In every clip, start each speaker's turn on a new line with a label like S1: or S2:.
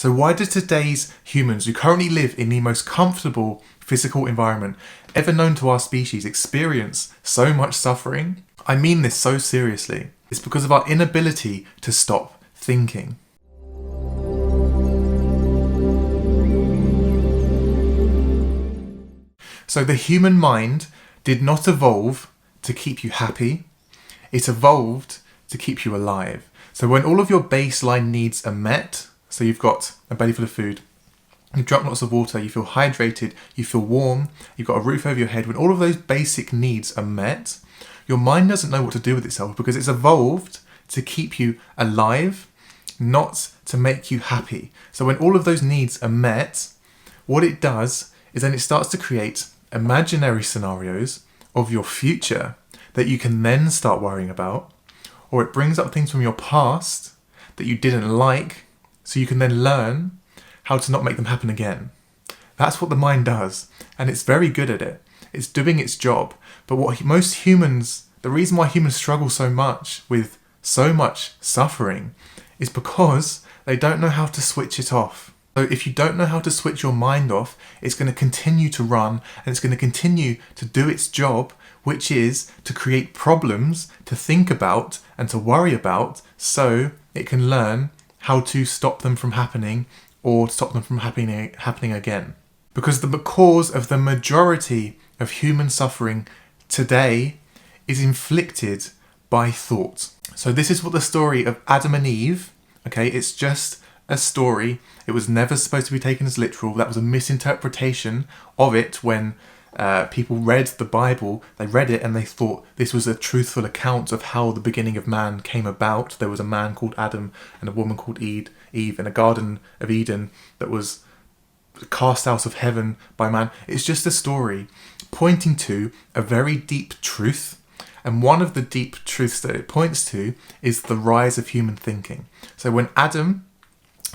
S1: So why do today's humans, who currently live in the most comfortable physical environment ever known to our species, experience so much suffering? I mean this so seriously. It's because of our inability to stop thinking. So the human mind did not evolve to keep you happy. It evolved to keep you alive. So when all of your baseline needs are met, so you've got a belly full of food, you've drunk lots of water, you feel hydrated, you feel warm, you've got a roof over your head, when all of those basic needs are met, your mind doesn't know what to do with itself because it's evolved to keep you alive, not to make you happy. So when all of those needs are met, what it does is then it starts to create imaginary scenarios of your future that you can then start worrying about, or it brings up things from your past that you didn't like, so you can then learn how to not make them happen again. That's what the mind does, and it's very good at it. It's doing its job. But the reason why humans struggle so much with so much suffering is because they don't know how to switch it off. So if you don't know how to switch your mind off, it's going to continue to run, and it's going to continue to do its job, which is to create problems to think about and to worry about so it can learn how to stop them from happening or stop them from happening again. Because the cause of the majority of human suffering today is inflicted by thought. So this is what the story of Adam and Eve, okay, it's just a story. It was never supposed to be taken as literal. That was a misinterpretation of it when people read the Bible. They read it and they thought this was a truthful account of how the beginning of man came about. There was a man called Adam and a woman called Eve in a Garden of Eden that was cast out of heaven by man. It's just a story pointing to a very deep truth. And one of the deep truths that it points to is the rise of human thinking. So when Adam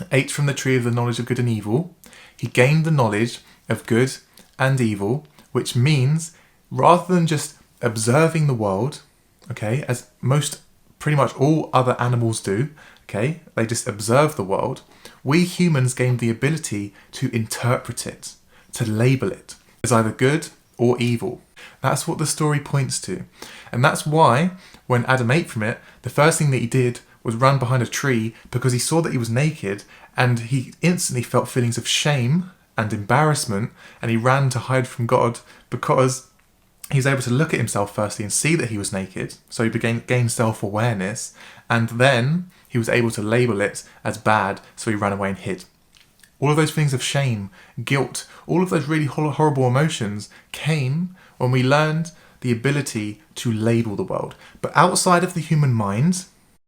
S1: ate from the tree of the knowledge of good and evil, he gained the knowledge of good and evil, which means rather than just observing the world, okay, as pretty much all other animals do, okay, they just observe the world, we humans gained the ability to interpret it, to label it as either good or evil. That's what the story points to. And that's why when Adam ate from it, the first thing that he did was run behind a tree because he saw that he was naked, and he instantly felt feelings of shame and embarrassment, and he ran to hide from God because he was able to look at himself firstly and see that he was naked. So he gained self-awareness, and then he was able to label it as bad, so he ran away and hid. All of those feelings of shame, guilt, all of those really horrible emotions came when we learned the ability to label the world. But outside of the human mind,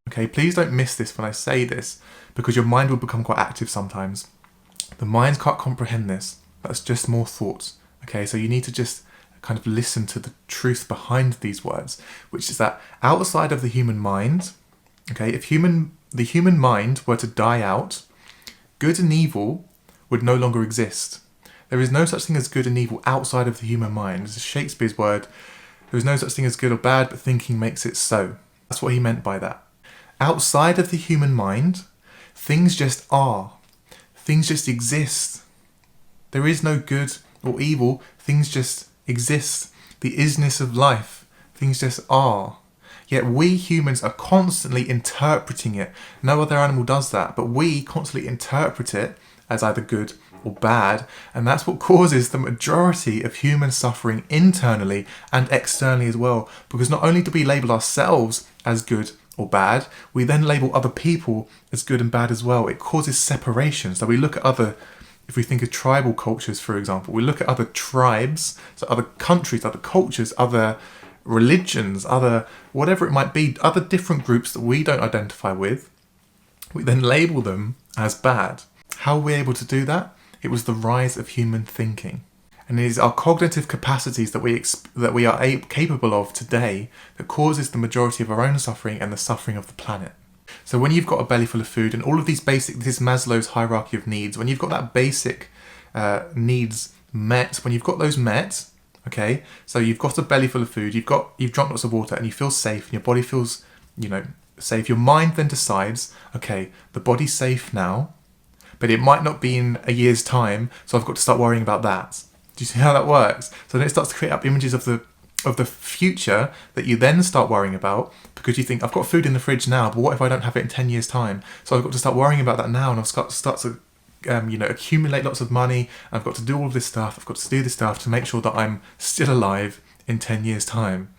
S1: okay, please don't miss this when I say this, because your mind will become quite active sometimes. The mind can't comprehend this. That's just more thoughts. Okay, so you need to just kind of listen to the truth behind these words, which is that outside of the human mind, okay, if the human mind were to die out, good and evil would no longer exist. There is no such thing as good and evil outside of the human mind. This is Shakespeare's word. There is no such thing as good or bad, but thinking makes it so. That's what he meant by that. Outside of the human mind, things just are. Things just exist. There is no good or evil. Things just exist. The isness of life. Things just are. Yet we humans are constantly interpreting it. No other animal does that, but we constantly interpret it as either good or bad, and that's what causes the majority of human suffering internally and externally as well. Because not only do we label ourselves as good or bad, we then label other people as good and bad as well. It causes separation. So we look at if we think of tribal cultures, for example, we look at other tribes, so other countries, other cultures, other religions, other whatever it might be, other different groups that we don't identify with, we then label them as bad. How are we able to do that? It was the rise of human thinking. And it is our cognitive capacities that we are capable of today that causes the majority of our own suffering and the suffering of the planet. So when you've got a belly full of food and all of these this is Maslow's hierarchy of needs, when you've got that basic needs met, when you've got those met, okay, so you've got a belly full of food, you've drunk lots of water and you feel safe and your body feels, safe, your mind then decides, okay, the body's safe now, but it might not be in a year's time, so I've got to start worrying about that. Do you see how that works? So then it starts to create up images of the future that you then start worrying about, because you think, I've got food in the fridge now, but what if I don't have it in 10 years' time? So I've got to start worrying about that now, and I've got to start to accumulate lots of money. I've got to do all of this stuff. I've got to do this stuff to make sure that I'm still alive in 10 years' time.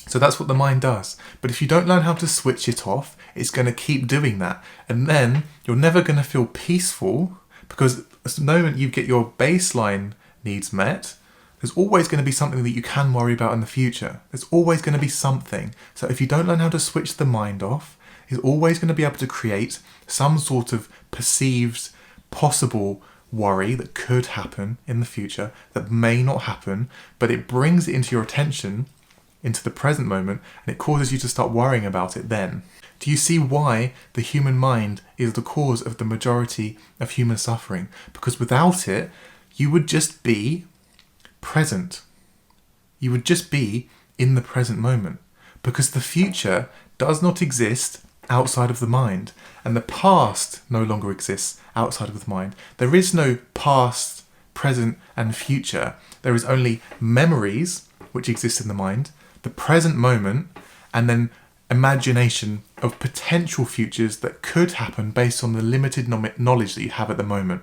S1: So that's what the mind does. But if you don't learn how to switch it off, it's going to keep doing that. And then you're never going to feel peaceful, because the moment you get your baseline needs met, there's always going to be something that you can worry about in the future. There's always going to be something. So if you don't learn how to switch the mind off, it's always going to be able to create some sort of perceived possible worry that could happen in the future, that may not happen, but it brings it into your attention, into the present moment, and it causes you to start worrying about it then. Do you see why the human mind is the cause of the majority of human suffering? Because without it, you would just be present. You would just be in the present moment, because the future does not exist outside of the mind, and the past no longer exists outside of the mind. There is no past, present, and future. There is only memories which exist in the mind, the present moment, and then imagination of potential futures that could happen based on the limited knowledge that you have at the moment.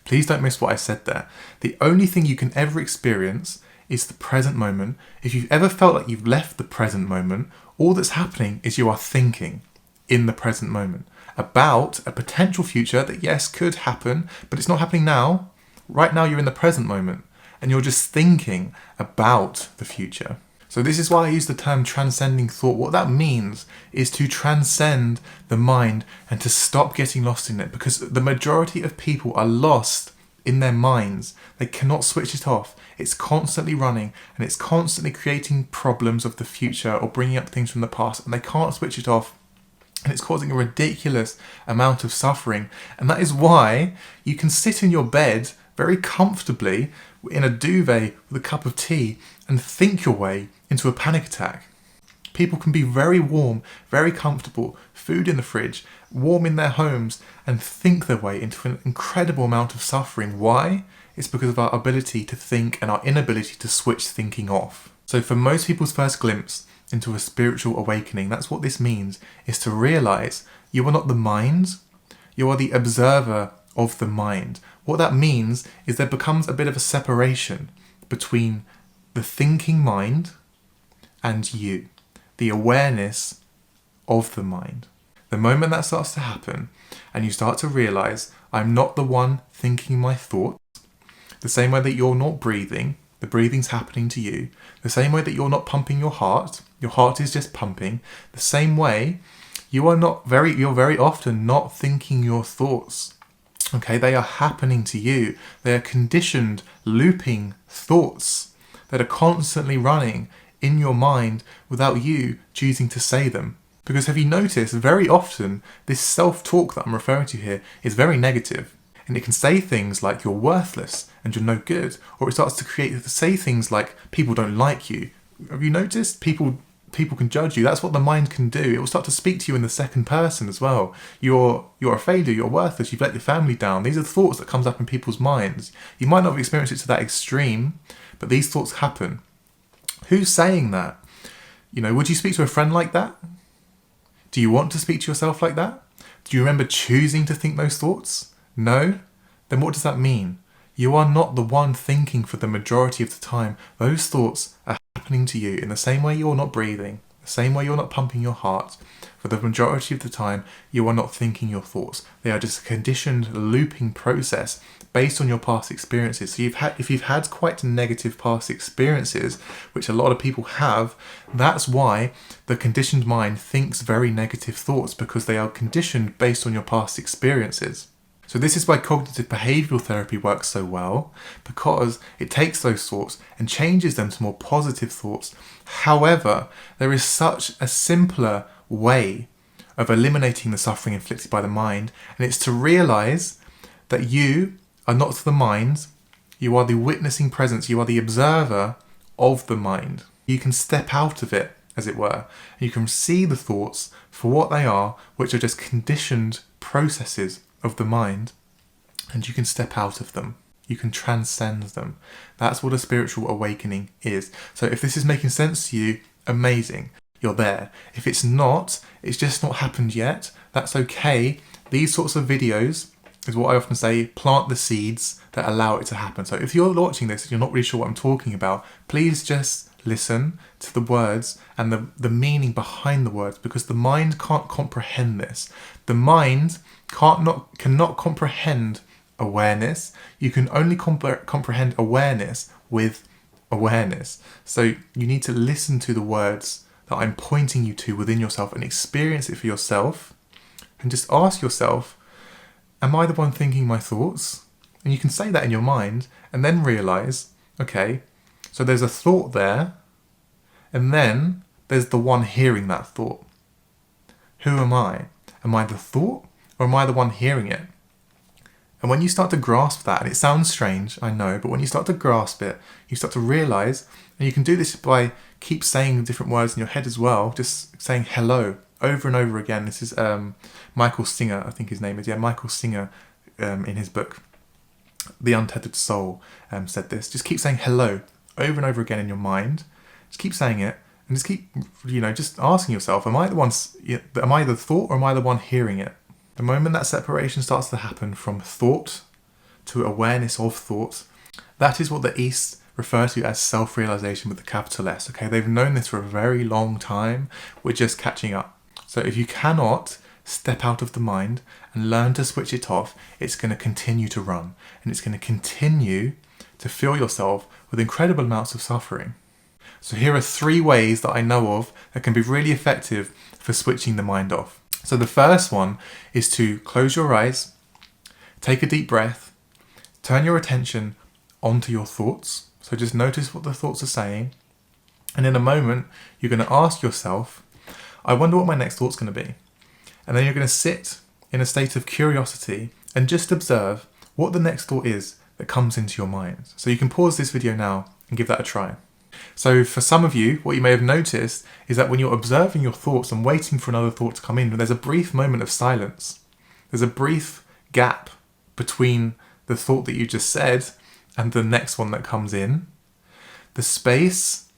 S1: Please don't miss what I said there. The only thing you can ever experience is the present moment. If you've ever felt like you've left the present moment, all that's happening is you are thinking in the present moment about a potential future that, yes, could happen, but it's not happening now. Right now you're in the present moment, and you're just thinking about the future. So this is why I use the term transcending thought. What that means is to transcend the mind and to stop getting lost in it, because the majority of people are lost in their minds. They cannot switch it off. It's constantly running, and it's constantly creating problems of the future or bringing up things from the past, and they can't switch it off. And it's causing a ridiculous amount of suffering. And that is why you can sit in your bed very comfortably in a duvet with a cup of tea and think your way into a panic attack. People can be very warm, very comfortable, food in the fridge, warm in their homes, and think their way into an incredible amount of suffering. Why? It's because of our ability to think and our inability to switch thinking off. So for most people's first glimpse into a spiritual awakening, that's what this means, is to realize you are not the mind, you are the observer of the mind. What that means is there becomes a bit of a separation between the thinking mind and you, the awareness of the mind. The moment that starts to happen and you start to realize, I'm not the one thinking my thoughts, the same way that you're not breathing, the breathing's happening to you, the same way that you're not pumping your heart is just pumping, the same way you're very often not thinking your thoughts. Okay, they are happening to you. They are conditioned, looping thoughts that are constantly running in your mind without you choosing to say them. Because have you noticed, very often, this self-talk that I'm referring to here is very negative. And it can say things like you're worthless and you're no good. Or it starts to say things like people don't like you. Have you noticed? People can judge you. That's what the mind can do. It will start to speak to you in the second person as well. You're a failure, you're worthless, you've let your family down. These are the thoughts that comes up in people's minds. You might not have experienced it to that extreme, but these thoughts happen. Who's saying that? Would you speak to a friend like that? Do you want to speak to yourself like that? Do you remember choosing to think those thoughts? No? Then what does that mean? You are not the one thinking for the majority of the time. Those thoughts are happening to you in the same way you're not breathing, the same way you're not pumping your heart. For the majority of the time, you are not thinking your thoughts. They are just a conditioned looping process based on your past experiences. So if you've had quite negative past experiences, which a lot of people have, that's why the conditioned mind thinks very negative thoughts, because they are conditioned based on your past experiences. So this is why cognitive behavioural therapy works so well, because it takes those thoughts and changes them to more positive thoughts. However, there is such a simpler way of eliminating the suffering inflicted by the mind, and it's to realise that you are not the mind, you are the witnessing presence, you are the observer of the mind. You can step out of it, as it were, and you can see the thoughts for what they are, which are just conditioned processes of the mind, and you can step out of them. You can transcend them. That's what a spiritual awakening is. So if this is making sense to you, amazing. You're there. If it's not, it's just not happened yet. That's okay. These sorts of videos is what I often say, plant the seeds that allow it to happen. So if you're watching this and you're not really sure what I'm talking about, please just listen to the words and the meaning behind the words, because the mind can't comprehend this. The mind cannot comprehend awareness. You can only comprehend awareness with awareness. So you need to listen to the words that I'm pointing you to within yourself and experience it for yourself, and just ask yourself, am I the one thinking my thoughts? And you can say that in your mind and then realize, okay, so there's a thought there, and then there's the one hearing that thought. Who am I? Am I the thought, or am I the one hearing it? And when you start to grasp that, and it sounds strange, I know, but when you start to grasp it, you start to realize, and you can do this by keep saying different words in your head as well, just saying hello over and over again. This is Michael Singer, I think his name is. Yeah, Michael Singer, in his book, The Untethered Soul, said this. Just keep saying hello over and over again in your mind. Just keep saying it, and just keep, just asking yourself, am I the thought, or am I the one hearing it? The moment that separation starts to happen from thought to awareness of thought, that is what the East refer to as self-realization with the capital S. Okay, they've known this for a very long time. We're just catching up. So if you cannot step out of the mind and learn to switch it off, it's going to continue to run, and it's going to continue to fill yourself with incredible amounts of suffering. So here are 3 ways that I know of that can be really effective for switching the mind off. So the first one is to close your eyes, take a deep breath, turn your attention onto your thoughts. So just notice what the thoughts are saying. And in a moment, you're going to ask yourself, I wonder what my next thought's going to be. And then you're going to sit in a state of curiosity and just observe what the next thought is that comes into your mind. So you can pause this video now and give that a try. So for some of you, what you may have noticed is that when you're observing your thoughts and waiting for another thought to come in, there's a brief moment of silence. There's a brief gap between the thought that you just said and the next one that comes in. The space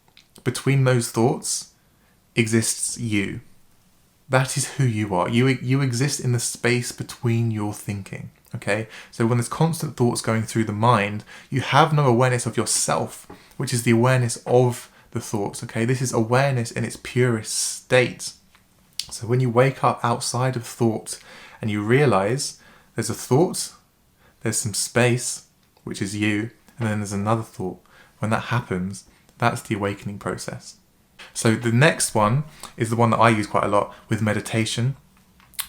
S1: between those thoughts exists you. That is who you are. You exist in the space between your thinking. Okay? So when there's constant thoughts going through the mind, you have no awareness of yourself, which is the awareness of the thoughts. Okay? This is awareness in its purest state. So when you wake up outside of thought and you realize there's a thought, there's some space, which is you, and then there's another thought. When that happens, that's the awakening process. So the next one is the one that I use quite a lot with meditation.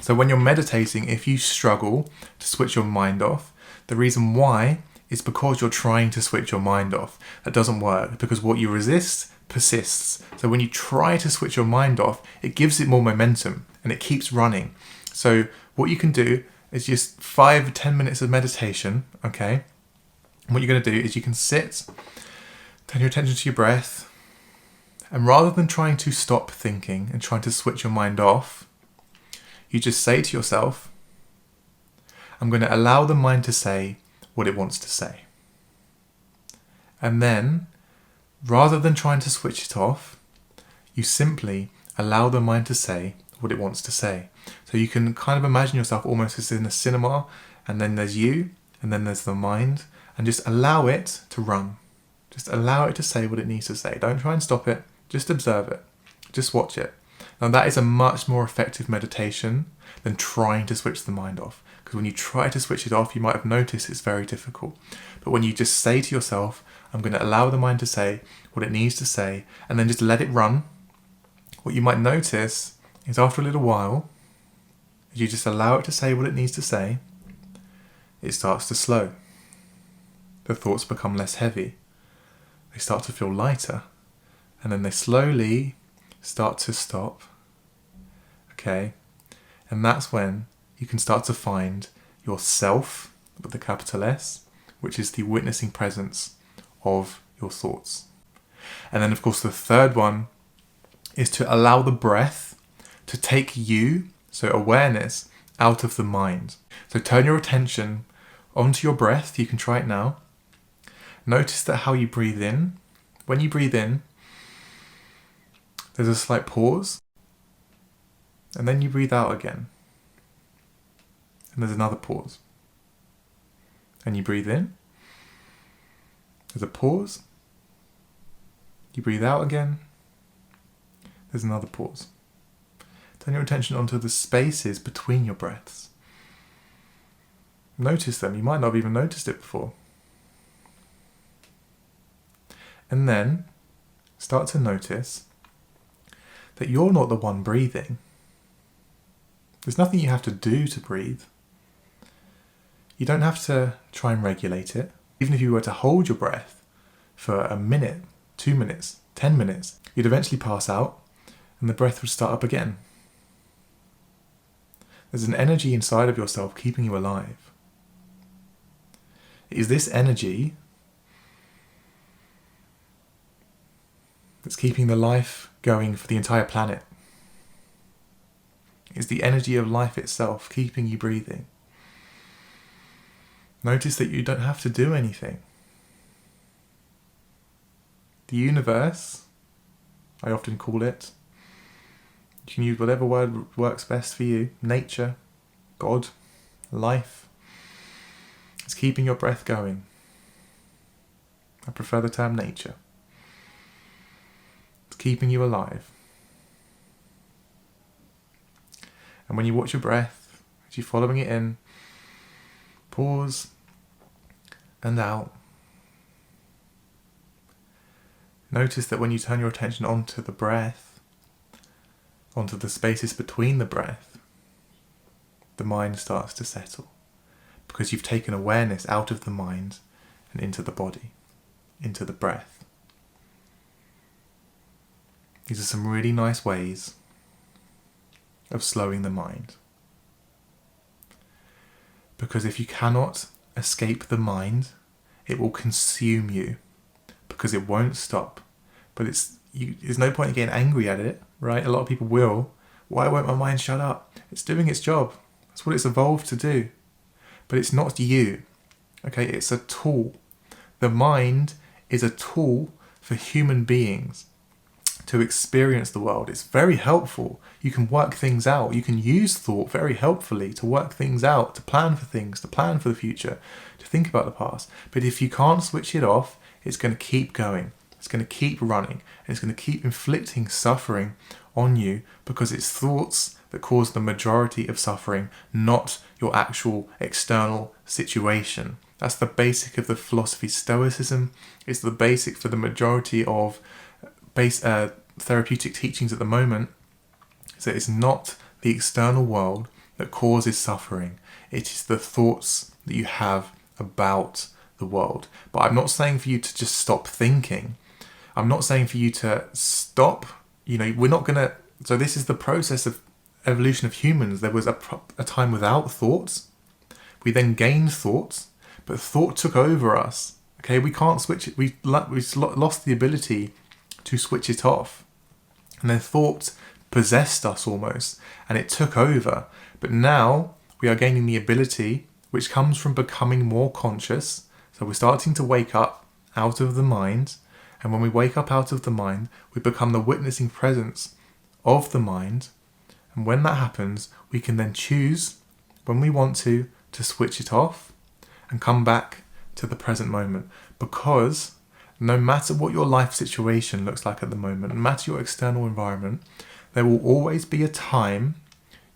S1: So when you're meditating, if you struggle to switch your mind off, the reason why is because you're trying to switch your mind off. That doesn't work, because what you resist persists. So when you try to switch your mind off, it gives it more momentum and it keeps running. So what you can do is just 5 or 10 minutes of meditation, okay? And what you're going to do is you can sit, turn your attention to your breath, and rather than trying to stop thinking and trying to switch your mind off, you just say to yourself, I'm going to allow the mind to say what it wants to say. And then, rather than trying to switch it off, you simply allow the mind to say what it wants to say. So you can kind of imagine yourself almost as in a cinema, and then there's you, and then there's the mind, and just allow it to run. Just allow it to say what it needs to say. Don't try and stop it. Just observe it. Just watch it. Now that is a much more effective meditation than trying to switch the mind off. Because when you try to switch it off, you might have noticed it's very difficult. But when you just say to yourself, I'm going to allow the mind to say what it needs to say, and then just let it run, what you might notice is after a little while, as you just allow it to say what it needs to say, it starts to slow. The thoughts become less heavy. They start to feel lighter. And then they slowly start to stop. Okay? And that's when you can start to find yourself, with the capital S, which is the witnessing presence of your thoughts. And then, of course, the third one is to allow the breath to take you, so awareness, out of the mind. So turn your attention onto your breath. You can try it now. Notice that how you breathe in. When you breathe in, there's a slight pause. And then you breathe out again. And there's another pause. And you breathe in. There's a pause. You breathe out again. There's another pause. Turn your attention onto the spaces between your breaths. Notice them. You might not have even noticed it before. And then start to notice that you're not the one breathing. There's nothing you have to do to breathe. You don't have to try and regulate it. Even if you were to hold your breath for a minute, 2 minutes, 10 minutes, you'd eventually pass out and the breath would start up again. There's an energy inside of yourself keeping you alive. It is this energy that's keeping the life going for the entire planet. It's the energy of life itself keeping you breathing. Notice that you don't have to do anything. The universe, I often call it, you can use whatever word works best for you, nature, God, life, it's keeping your breath going. I prefer the term nature. It's keeping you alive. And when you watch your breath, as you're following it in, pause and out. Notice that when you turn your attention onto the breath, onto the spaces between the breath, the mind starts to settle. Because you've taken awareness out of the mind and into the body, into the breath. These are some really nice ways of slowing the mind. Because if you cannot escape the mind, it will consume you. Because it won't stop. But there's no point in getting angry at it, right? A lot of people will. Why won't my mind shut up? It's doing its job. That's what it's evolved to do. But it's not you. Okay, it's a tool. The mind is a tool for human beings to experience the world. It's very helpful. You can work things out. You can use thought very helpfully to work things out, to plan for things, to plan for the future, to think about the past. But if you can't switch it off, it's going to keep going. It's going to keep running. And it's going to keep inflicting suffering on you because it's thoughts that cause the majority of suffering, not your actual external situation. That's the basic of the philosophy. Stoicism is the basic for the majority of therapeutic teachings at the moment. So it's not the external world that causes suffering. It is the thoughts that you have about the world. But I'm not saying for you to just stop thinking. I'm not saying for you to stop. We're not going to... So this is the process of evolution of humans. There was a time without thoughts. We then gained thoughts, but thought took over us. Okay, we can't switch it. We lost the ability to switch it off. And then thought possessed us almost, and it took over. But now we are gaining the ability, which comes from becoming more conscious. So we're starting to wake up out of the mind. And when we wake up out of the mind, we become the witnessing presence of the mind. And when that happens, we can then choose, when we want to switch it off and come back to the present moment. Because no matter what your life situation looks like at the moment, no matter your external environment, there will always be a time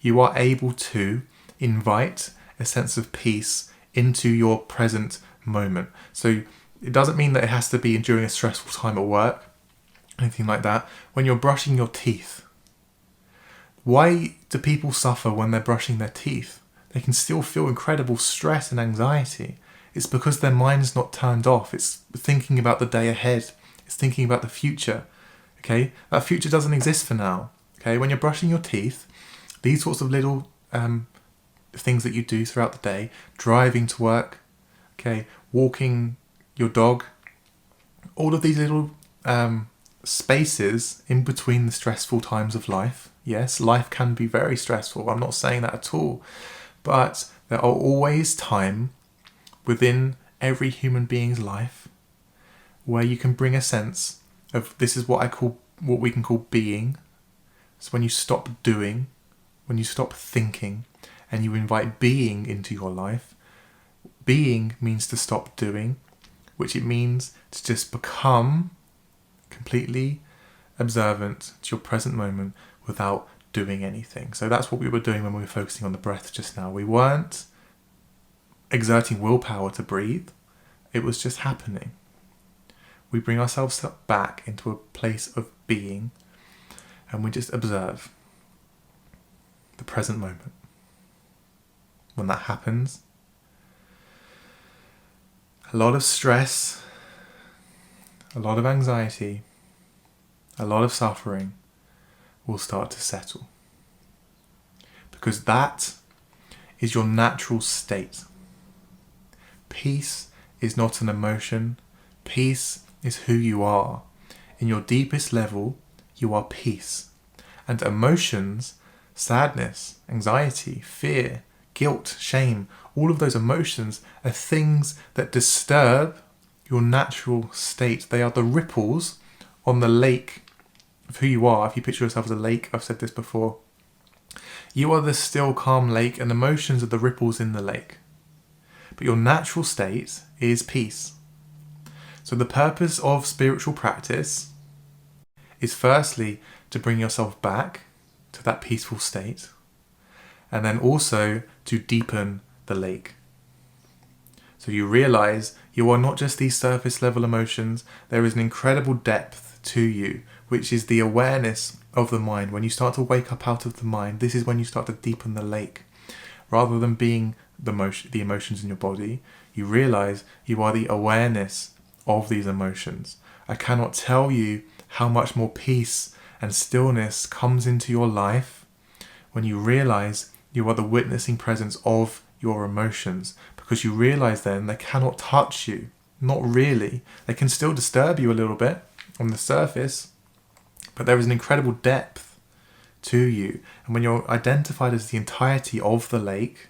S1: you are able to invite a sense of peace into your present moment. So it doesn't mean that it has to be during a stressful time at work, anything like that. When you're brushing your teeth, why do people suffer when they're brushing their teeth? They can still feel incredible stress and anxiety. It's because their mind's not turned off. It's thinking about the day ahead. It's thinking about the future. Okay, that future doesn't exist for now. Okay, when you're brushing your teeth, these sorts of little things that you do throughout the day, driving to work, okay, walking your dog, all of these little spaces in between the stressful times of life. Yes, life can be very stressful. I'm not saying that at all. But there are always time within every human being's life where you can bring a sense of, this is what we can call being. So when you stop doing, when you stop thinking, and you invite being into your life, being means to stop doing, which it means to just become completely observant to your present moment without doing anything. So that's what we were doing when we were focusing on the breath just now. We weren't exerting willpower to breathe. It was just happening. We bring ourselves back into a place of being, and we just observe the present moment. When that happens, a lot of stress, a lot of anxiety, a lot of suffering will start to settle. Because that is your natural state. Peace is not an emotion. Peace is who you are. In your deepest level, you are peace. And emotions, sadness, anxiety, fear, guilt, shame, all of those emotions are things that disturb your natural state. They are the ripples on the lake of who you are. If you picture yourself as a lake, I've said this before, you are the still, calm lake, and emotions are the ripples in the lake. But your natural state is peace. So the purpose of spiritual practice is firstly to bring yourself back to that peaceful state, and then also to deepen the lake. So you realize you are not just these surface level emotions, there is an incredible depth to you, which is the awareness of the mind. When you start to wake up out of the mind, this is when you start to deepen the lake. Rather than being the emotions in your body, you realize you are the awareness of these emotions. I cannot tell you how much more peace and stillness comes into your life when you realize you are the witnessing presence of your emotions, because you realize then they cannot touch you. Not really. They can still disturb you a little bit on the surface, but there is an incredible depth to you. And when you're identified as the entirety of the lake,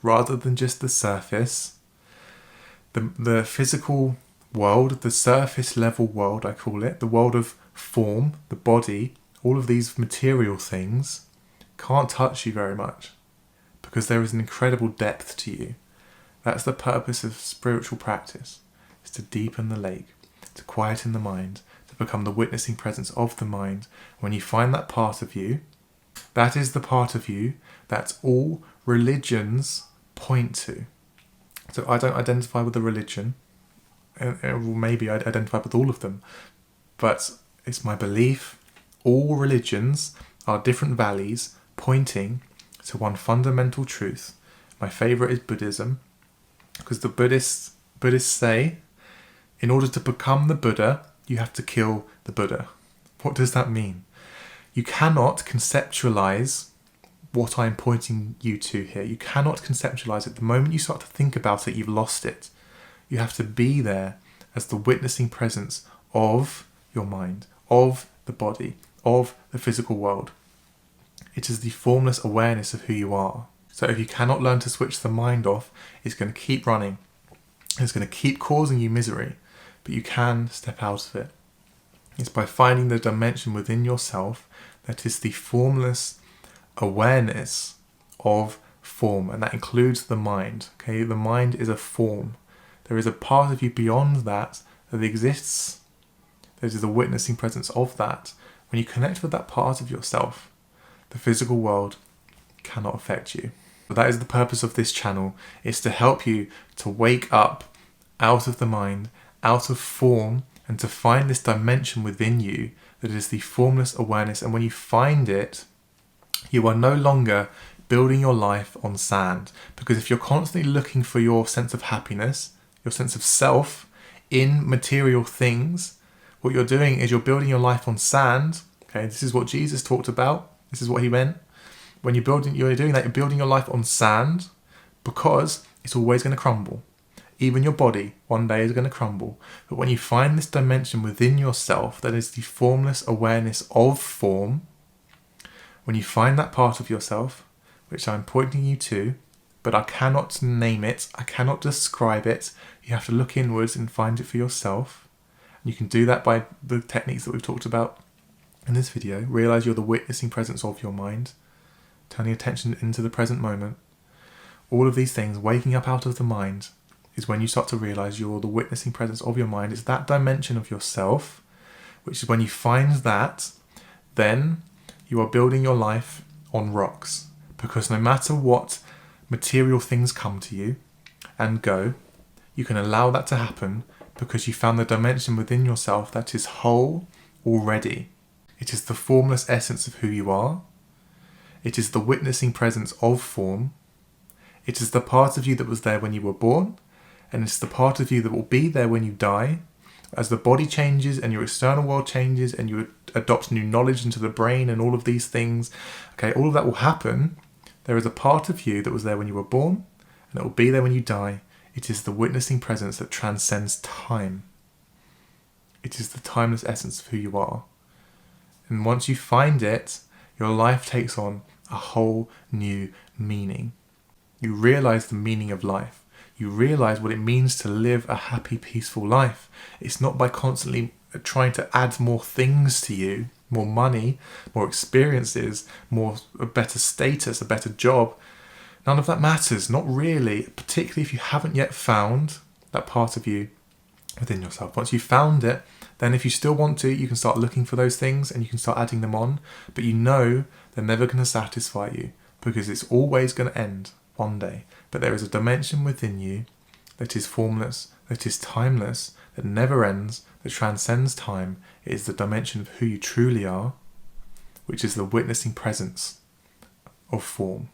S1: rather than just the surface, the physical world, the surface level world, I call it, the world of form, the body, all of these material things can't touch you very much, because there is an incredible depth to you. That's the purpose of spiritual practice, is to deepen the lake, to quieten the mind, to become the witnessing presence of the mind. When you find that part of you, that is the part of you that all religions point to. So I don't identify with a religion, and maybe I identify with all of them, but it's my belief all religions are different valleys pointing to one fundamental truth. My favourite is Buddhism, because the Buddhists say, in order to become the Buddha, you have to kill the Buddha. What does that mean? You cannot conceptualize what I'm pointing you to here. You cannot conceptualize it. The moment you start to think about it, you've lost it. You have to be there as the witnessing presence of your mind, of the body, of the physical world. It is the formless awareness of who you are. So if you cannot learn to switch the mind off, it's going to keep running. It's going to keep causing you misery, but you can step out of it. It's by finding the dimension within yourself that is the formless awareness of form, and that includes the mind. Okay, the mind is a form. There is a part of you beyond that exists. There is a witnessing presence of that. When you connect with that part of yourself, the physical world cannot affect you. But that is the purpose of this channel, is to help you to wake up out of the mind, out of form, and to find this dimension within you that is the formless awareness. And when you find it, you are no longer building your life on sand. Because if you're constantly looking for your sense of happiness, your sense of self in material things, what you're doing is you're building your life on sand. Okay, this is what Jesus talked about. This is what he meant. When you're doing that, you're building your life on sand, because it's always going to crumble. Even your body one day is going to crumble. But when you find this dimension within yourself that is the formless awareness of form, when you find that part of yourself, which I'm pointing you to, but I cannot name it. I cannot describe it. You have to look inwards and find it for yourself. You can do that by the techniques that we've talked about in this video. Realize you're the witnessing presence of your mind, turning attention into the present moment. All of these things, waking up out of the mind, is when you start to realize you're the witnessing presence of your mind. It's that dimension of yourself, which is when you find that, then you are building your life on rocks. Because no matter what material things come to you and go, you can allow that to happen because you found the dimension within yourself that is whole already. It is the formless essence of who you are. It is the witnessing presence of form. It is the part of you that was there when you were born, and it's the part of you that will be there when you die. As the body changes and your external world changes and you adopt new knowledge into the brain and all of these things, okay, all of that will happen. There is a part of you that was there when you were born, and it will be there when you die. It is the witnessing presence that transcends time. It is the timeless essence of who you are. And once you find it, your life takes on a whole new meaning. You realize the meaning of life. You realize what it means to live a happy, peaceful life. It's not by constantly trying to add more things to you, more money, more experiences, a better status, a better job. None of that matters, not really, particularly if you haven't yet found that part of you within yourself. Once you've found it, then if you still want to, you can start looking for those things and you can start adding them on, but you know they're never going to satisfy you because it's always going to end one day. But there is a dimension within you that is formless, that is timeless, that never ends, that transcends time. It is the dimension of who you truly are, which is the witnessing presence of form.